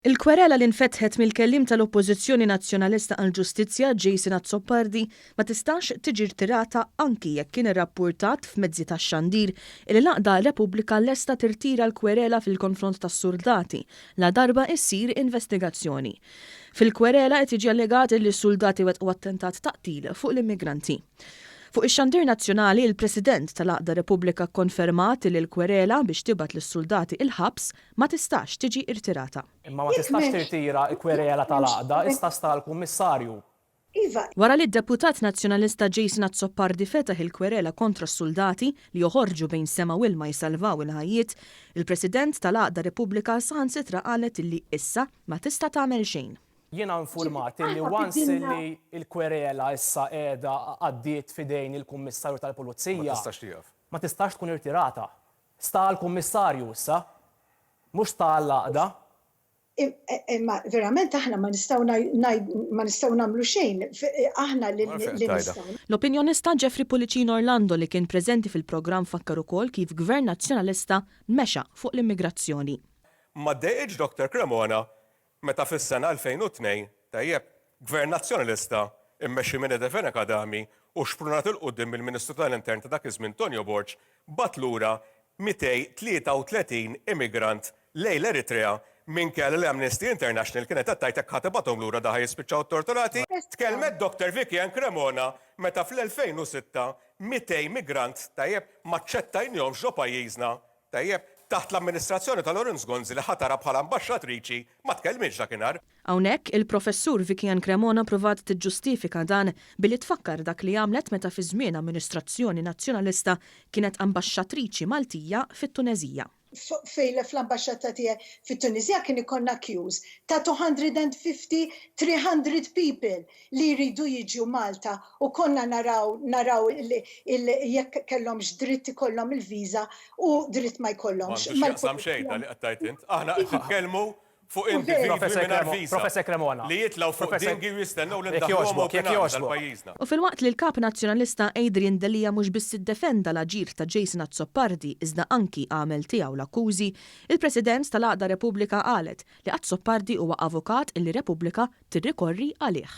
Il-kwerela li nfetħet mill-kellim tal-Oppożizzjoni Nazzjonalista għall-Ġustizzja Jason Azzopardi ma tistax tiġi rtirata anki jekk kien irrappurtat f'mezzi tax-xandir li l-Aqda Repubblika lesta tirtira l-kwerela fil-konfront tas-soldati la darba issir investigazzjoni. Fil-kwerela qed jiġi allegat li s-soldati wettqu attentat taqtil fuq l-immigranti. Fuq ix-xandir nazzjonali, il-President tal-Aqda Repubblika kkonfermat li l-kwerela biex tibgħat lis-soldati il-ħabs ma tistax tiġi irtirata. Imma ma tistax tirtira l-kwerela tal-Aqda, issa sta l-Kummissarju. Wara li d-deputat nazzjonalista Jason Azzopardi fetaħ il-kwerela kontra s-soldati li joħorġu bejn sema u ilma jsalvaw il-ħajjiet, il-President tal-Aqda Repubblika saħansitra qalet li issa ma tista' tagħmel xejn. Jiena infurmat li once li l-kwerela issa qiegħda għaddiet fidejn il-Kummissarju tal-Pulizija. Ma tistax tkun irtirata. Sta l-Kummissarju issa, mhux sta l-Aqda. Imma verament aħna ma nistgħu nagħmlu xejn. Aħna li nistgħu. L-opinjonista Jeffrey Pulicino Orlando li kien preżenti fil-programm fakkar ukoll kif Gvern Nazzjonalista mexa fuq l-immigrazzjoni. Ma dejqx Dr. Cremona meta fis-sena 2002 tajjeb Gvern Nazzjonalista immexxi minn Defense Academy u xprunat il-qudiem mill-Ministru tal-Intern ta' dak iż-żmien Tonio Borg bat lura 233 immigrant lejn l-Eritrea minkejja li Amnesty International kienet qed tgħid hekk ħatibathom lura daħ jispiċċaw torturati. Tkellmet Dr. Vicky Cremona meta fl-2006 200 immigrant tajjeb ma ċċettajnihomx ġo pajjiżna tajjeb taħt l-amministrazzjoni ta' Lawrence Gonzi li ħatara bħala ambaxxatriċi ma tkellmitx dakinhar. Hawnhekk il-professur Vicky Cremona provat tiġġustifika dan billi tfakkar dak li għamlet meta fi żmien amministrazzjoni nazzjonalista kienet ambaxxatriċi Maltija fit-Tunezija. Fejn fl-ambasċata tiegħi fit-Tunisja kien ikollna queues ta' 250-300 people li jridu jiġu Malta u konna naraw jekk kellhomx dritt ikollhom il-viża u dritt ma jkollhomx. Ma jaqsam xejn li qed tgħid int. Aħna qed nitkellmu fuq Professor Cremona. Li jitlaw fuq dingi u jistennew li ndaħluhom tal-pajjiżna. U fil-waqt li l-kap nazzjonalista Adrian Delija mhux biss iddefenda l-aġir ta' Jason Azzopardi iżda anki għamel tiegħu l-akkużi, il-President tal-Aqda Repubblika qalet li Azzopardi huwa avukat illi Repubblika tirrikorri għalih.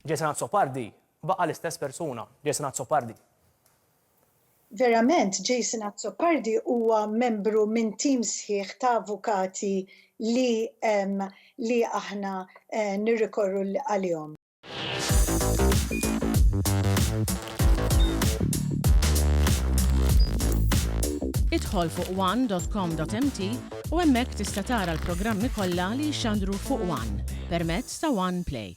Jason Azzopardi baqa' l-istess persuna, Jason Azzopardi. Verament, Jason Azzopardi huwa membru minn tim sħiħ ta' avukati li aħna nirrikorru għalihom. Idħol fuq one.com.mt u hemmhekk tista' tara l-programmi kollha li jxandru fuq One permezz ta' One Play.